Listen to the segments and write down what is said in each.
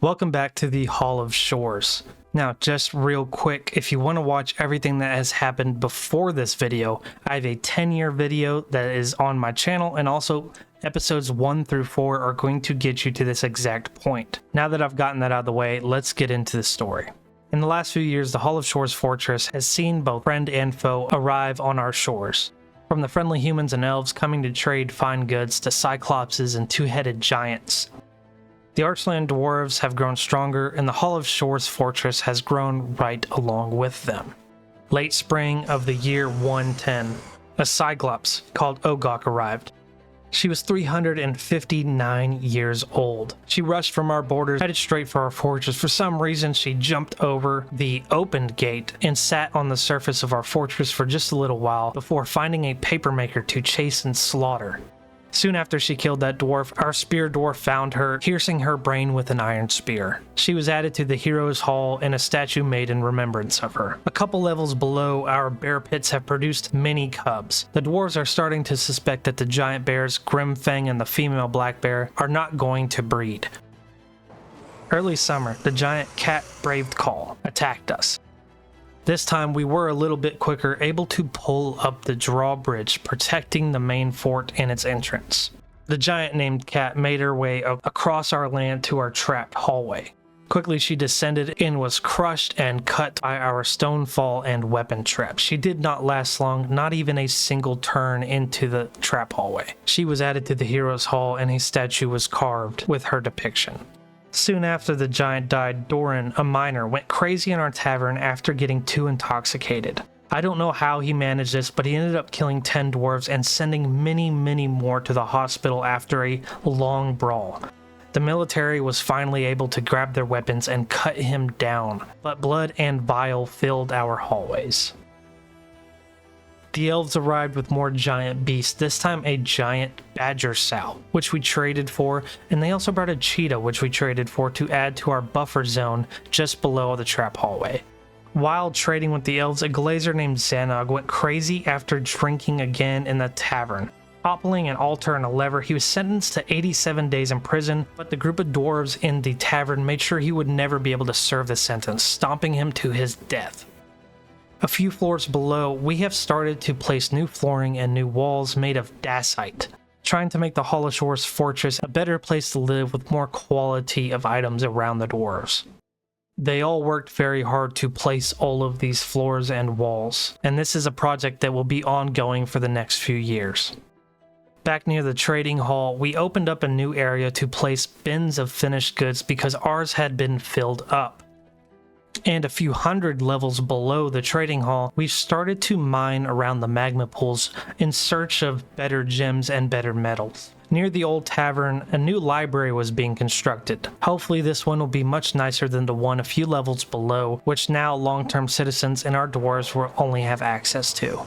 Welcome back to the Hall of Shores. Now, just real quick, if you want to watch everything that has happened before this video, I have a 10-year video that is on my channel, and also episodes 1 through 4 are going to get you to this exact point. Now that I've gotten that out of the way, let's get into the story. In the last few years, the Hall of Shores fortress has seen both friend and foe arrive on our shores. From the friendly humans and elves coming to trade fine goods to Cyclopses and two-headed giants. The Archland Dwarves have grown stronger, and the Hall of Shores fortress has grown right along with them. Late spring of the year 110, a Cyclops called Ogok arrived. She was 359 years old. She rushed from our borders, headed straight for our fortress. For some reason, she jumped over the opened gate and sat on the surface of our fortress for just a little while before finding a papermaker to chase and slaughter. Soon after she killed that dwarf, our spear dwarf found her, piercing her brain with an iron spear. She was added to the Heroes Hall and a statue made in remembrance of her. A couple levels below, our bear pits have produced many cubs. The dwarves are starting to suspect that the giant bears, Grimfang and the female black bear, are not going to breed. Early summer, the giant cat Braved Call attacked us. This time we were a little bit quicker, able to pull up the drawbridge, protecting the main fort and its entrance. The giant named Cat made her way across our land to our trapped hallway. Quickly she descended and was crushed and cut by our stone fall and weapon trap. She did not last long, not even a single turn into the trap hallway. She was added to the Heroes Hall and a statue was carved with her depiction. Soon after the giant died, Doran, a miner, went crazy in our tavern after getting too intoxicated. I don't know how he managed this, but he ended up killing 10 dwarves and sending many more to the hospital after a long brawl. The military was finally able to grab their weapons and cut him down, but blood and bile filled our hallways. The elves arrived with more giant beasts, this time a giant badger sow, which we traded for, and they also brought a cheetah, which we traded for to add to our buffer zone just below the trap hallway. While trading with the elves, a glazer named Xanog went crazy after drinking again in the tavern. Toppling an altar and a lever, he was sentenced to 87 days in prison, but the group of dwarves in the tavern made sure he would never be able to serve the sentence, stomping him to his death. A few floors below, we have started to place new flooring and new walls made of dacite, trying to make the Hall of Shores fortress a better place to live with more quality of items around the dwarves. They all worked very hard to place all of these floors and walls, and this is a project that will be ongoing for the next few years. Back near the trading hall, we opened up a new area to place bins of finished goods because ours had been filled up. And a few hundred levels below the trading hall, we've started to mine around the magma pools in search of better gems and better metals. Near the old tavern, a new library was being constructed. Hopefully this one will be much nicer than the one a few levels below, which now long-term citizens and our dwarves will only have access to.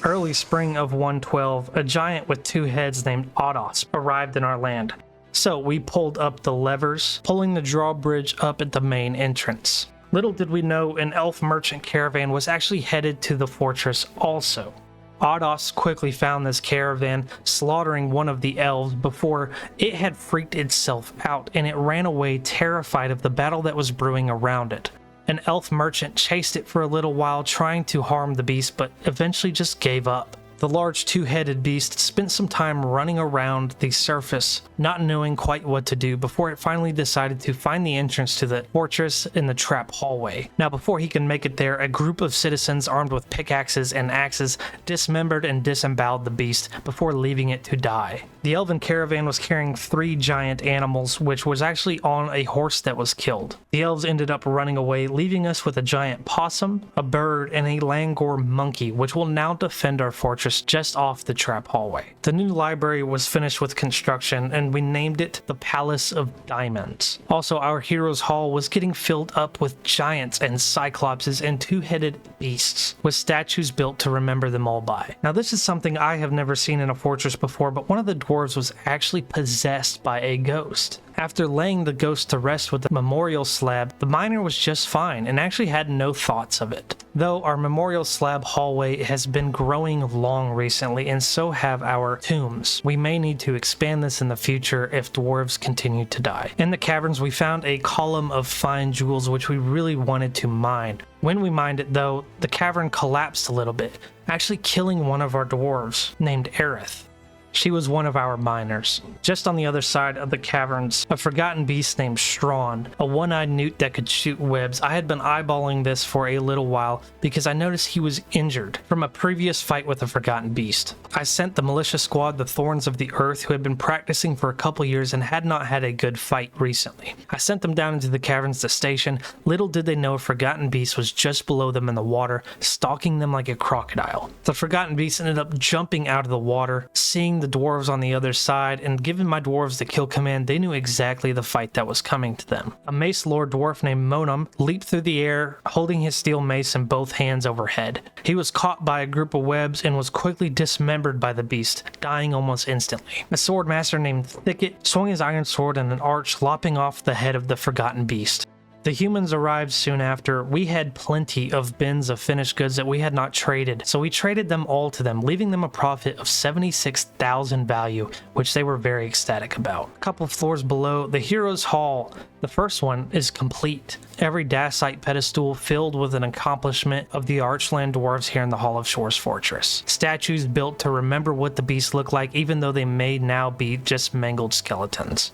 Early spring of 112, a giant with 2 heads named Odos arrived in our land. So we pulled up the levers, pulling the drawbridge up at the main entrance. Little did we know an elf merchant caravan was actually headed to the fortress also. Odos quickly found this caravan, slaughtering one of the elves before it had freaked itself out, and it ran away terrified of the battle that was brewing around it. An elf merchant chased it for a little while, trying to harm the beast, but eventually just gave up. The large two-headed beast spent some time running around the surface, not knowing quite what to do before it finally decided to find the entrance to the fortress in the trap hallway. Now before he can make it there, a group of citizens armed with pickaxes and axes dismembered and disemboweled the beast before leaving it to die. The elven caravan was carrying 3 giant animals, which was actually on a horse that was killed. The elves ended up running away, leaving us with a giant possum, a bird, and a langor monkey, which will now defend our fortress just off the trap hallway. The new library was finished with construction, and we named it the Palace of Diamonds. Also, our Heroes Hall was getting filled up with giants and cyclopses and two-headed beasts, with statues built to remember them all by. Now this is something I have never seen in a fortress before, but one of the dwarves was actually possessed by a ghost. After laying the ghost to rest with the memorial slab, the miner was just fine and actually had no thoughts of it. Though our memorial slab hallway has been growing long recently, and so have our tombs. We may need to expand this in the future if dwarves continue to die. In the caverns, we found a column of fine jewels which we really wanted to mine. When we mined it though, the cavern collapsed a little bit, actually killing one of our dwarves named Aerith. She was one of our miners. Just on the other side of the caverns, a forgotten beast named Strawn, a one-eyed newt that could shoot webs. I had been eyeballing this for a little while because I noticed he was injured from a previous fight with a forgotten beast. I sent the militia squad the Thorns of the Earth, who had been practicing for a couple years and had not had a good fight recently. I sent them down into the caverns to station. Little did they know a forgotten beast was just below them in the water, stalking them like a crocodile. The forgotten beast ended up jumping out of the water, seeing the dwarves on the other side, and given my dwarves the kill command, they knew exactly the fight that was coming to them. A mace lord dwarf named Monum leaped through the air, holding his steel mace in both hands overhead. He was caught by a group of webs and was quickly dismembered by the beast, dying almost instantly. A sword master named Thicket swung his iron sword in an arch, lopping off the head of the forgotten beast. The humans arrived soon after. We had plenty of bins of finished goods that we had not traded, so we traded them all to them, leaving them a profit of 76,000 value, which they were very ecstatic about. A couple of floors below, the Hero's Hall. The first one is complete. Every dacite pedestal filled with an accomplishment of the Archland dwarves here in the Hall of Shores Fortress. Statues built to remember what the beasts look like, even though they may now be just mangled skeletons.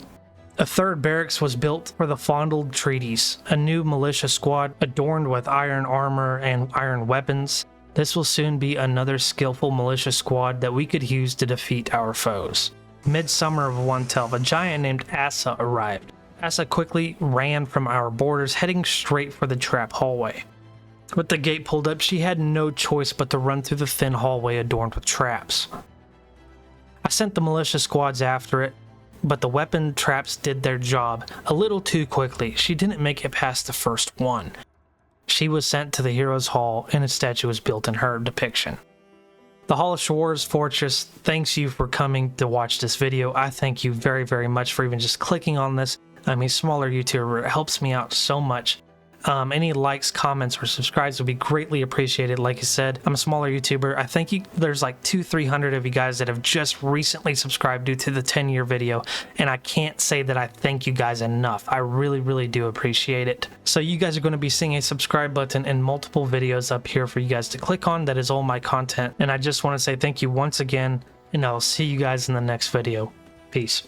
A third barracks was built for the Fondled Treaties, a new militia squad adorned with iron armor and iron weapons. This will soon be another skillful militia squad that we could use to defeat our foes. Midsummer of 112, a giant named Assa arrived. Assa quickly ran from our borders, heading straight for the trap hallway. With the gate pulled up, she had no choice but to run through the thin hallway adorned with traps. I sent the militia squads after it, but the weapon traps did their job a little too quickly. She didn't make it past the first one. She was sent to the Hero's Hall, and a statue was built in her depiction. The Hall of Shores Fortress thanks you for coming to watch this video. I thank you very, very much for even just clicking on this. I'm a smaller YouTuber. It helps me out so much. Any likes, comments, or subscribes would be greatly appreciated. Like I said, I'm a smaller YouTuber. I think there's like 200-300 of you guys that have just recently subscribed due to the 10-year video, and I can't say that I thank you guys enough. I really, really do appreciate it. So you guys are going to be seeing a subscribe button and multiple videos up here for you guys to click on. That is all my content, and I just want to say thank you once again, and I'll see you guys in the next video. Peace.